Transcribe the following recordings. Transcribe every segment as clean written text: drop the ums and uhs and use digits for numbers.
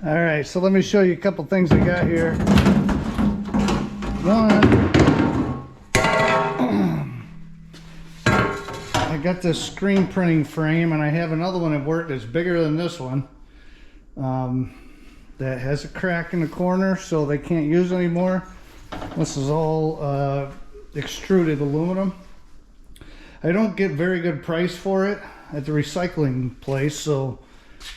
All right, so let me show you a couple things I got here. One, I got this screen printing frame, and I have another one at work that's bigger than this one. That has a crack in the corner, so they can't use it anymore. This is all extruded aluminum. I don't get very good price for it at the recycling place, so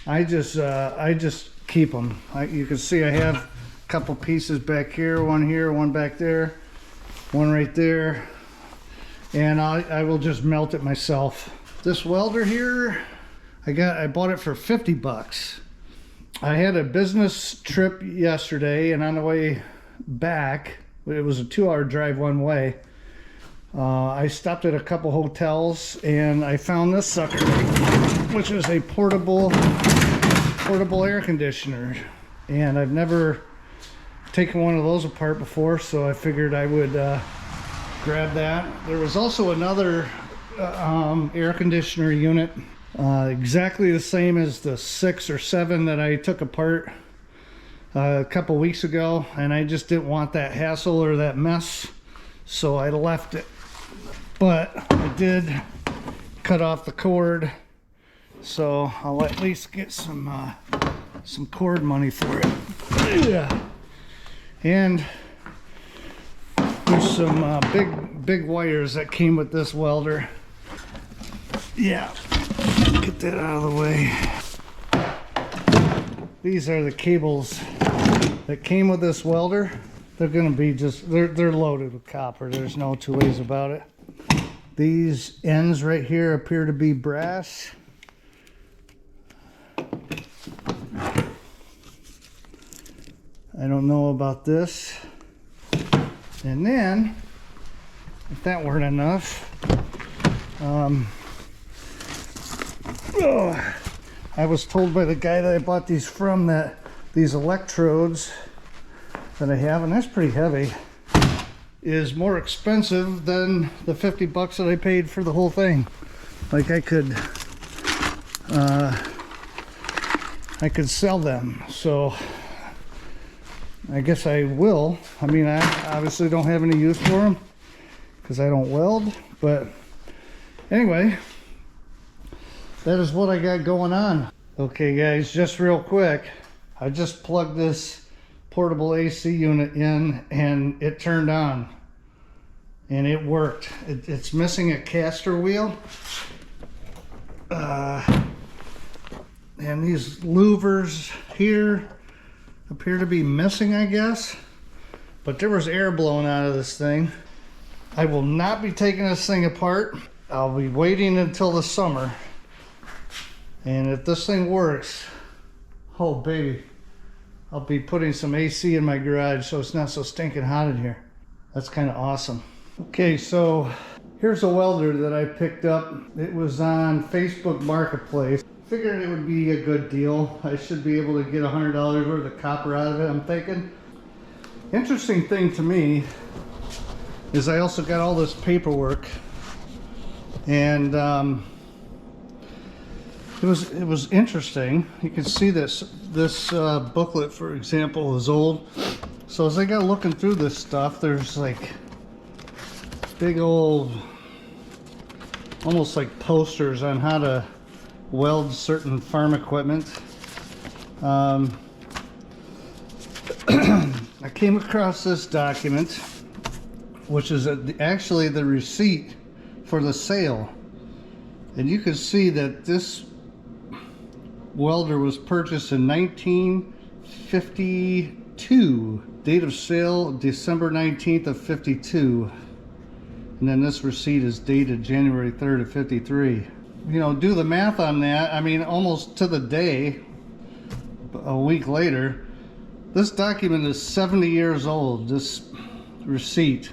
I just keep them. You can see I have a couple pieces back here, one back there, one right there, and I will just melt it myself. This welder here, I bought it for 50 bucks. I had a business trip yesterday, and on the way back, it was a 2-hour drive one way. I stopped at a couple hotels and I found this sucker, which is a portable air conditioner, and I've never taken one of those apart before, so I figured I would grab that. There was also another air conditioner unit, exactly the same as the 6 or 7 that I took apart a couple weeks ago, and I just didn't want that hassle or that mess, so I left it. But I did cut off the cord, so I'll at least get some cord money for it. Yeah. And there's some big wires that came with this welder. Yeah, get that out of the way. These are the cables that came with this welder. They're gonna be they're loaded with copper. There's no two ways about it. These ends right here appear to be brass. I don't know about this. And then, if that weren't enough, I was told by the guy that I bought these from that these electrodes that I have, and that's pretty heavy, is more expensive than the 50 bucks that I paid for the whole thing. Like I could sell them, so I guess I will. I mean, I obviously don't have any use for them because I don't weld, but anyway, that is what I got going on. Okay guys, just real quick, I just plugged this portable AC unit in and it turned on and it worked. It's missing a caster wheel, and these louvers here appear to be missing, I guess, but there was air blowing out of this thing. I will not be taking this thing apart. I'll be waiting until the summer, and if this thing works, oh baby, I'll be putting some AC in my garage so it's not so stinking hot in here. That's kind of awesome. Okay, so here's a welder that I picked up. It was on Facebook Marketplace. Figured it would be a good deal. I should be able to get $100 worth of copper out of it, I'm thinking. Interesting thing to me is I also got all this paperwork, and it was interesting. You can see this booklet, for example, is old. So as I got looking through this stuff, there's like big old, almost like posters on how to weld certain farm equipment. I came across this document, which is actually the receipt for the sale, and you can see that this welder was purchased in 1952. Date of sale December 19th of 52, and then this receipt is dated January 3rd of 53. You know, do the math on that. I mean, almost to the day, a week later, this document is 70 years old, this receipt,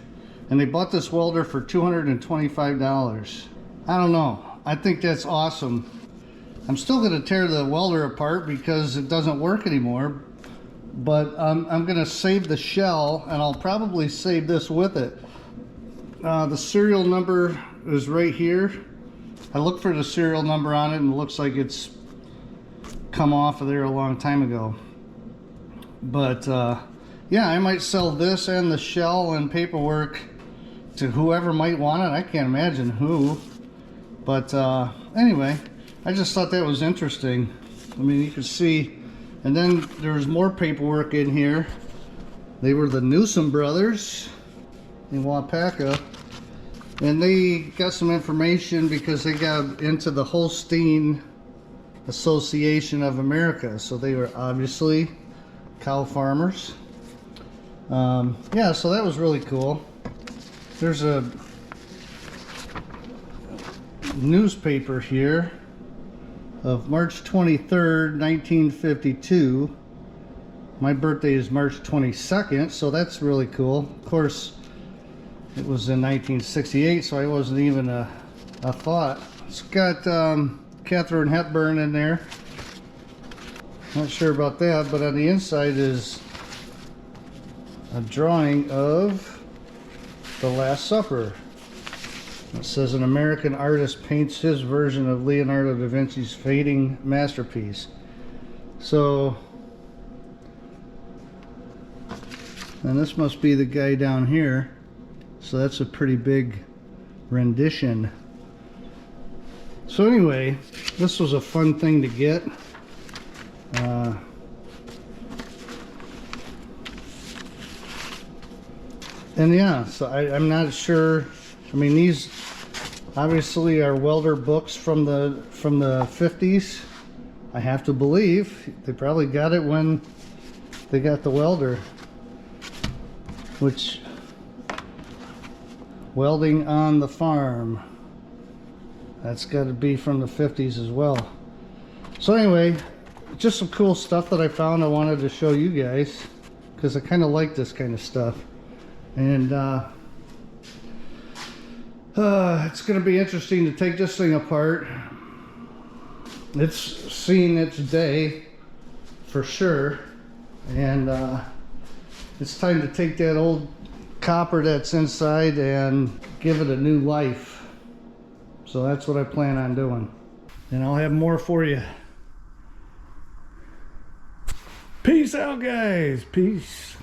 and they bought this welder for $225. I don't know. I think that's awesome. I'm still going to tear the welder apart because it doesn't work anymore, but I'm going to save the shell, and I'll probably save this with it. The serial number is right here. I looked for the serial number on it, and it looks like it's come off of there a long time ago. But yeah, I might sell this and the shell and paperwork to whoever might want it. I can't imagine who. But anyway, I just thought that was interesting. I mean, you can see, and then there's more paperwork in here. They were the Newsom brothers in Wapaka, and they got some information because they got into the Holstein Association of America, so they were obviously cow farmers. Yeah, so that was really cool. There's a newspaper here of March 23rd, 1952. My birthday is March 22nd, so that's really cool. Of course, it was in 1968, so I wasn't even a thought. It's got Katharine Hepburn in there. Not sure about that, but on the inside is a drawing of The Last Supper. It says an American artist paints his version of Leonardo da Vinci's fading masterpiece. So, and this must be the guy down here. So that's a pretty big rendition. So anyway, this was a fun thing to get. And yeah, so I'm not sure. I mean, these obviously are Welder books from the 50s. I have to believe they probably got it when they got the Welder, which welding on the farm. That's got to be from the 50s as well. So anyway, just some cool stuff that I found. I wanted to show you guys because I kind of like this kind of stuff. And it's going to be interesting to take this thing apart. It's seen its day for sure. And it's time to take that old copper that's inside and give it a new life. So that's what I plan on doing. And I'll have more for you. Peace out, guys. Peace.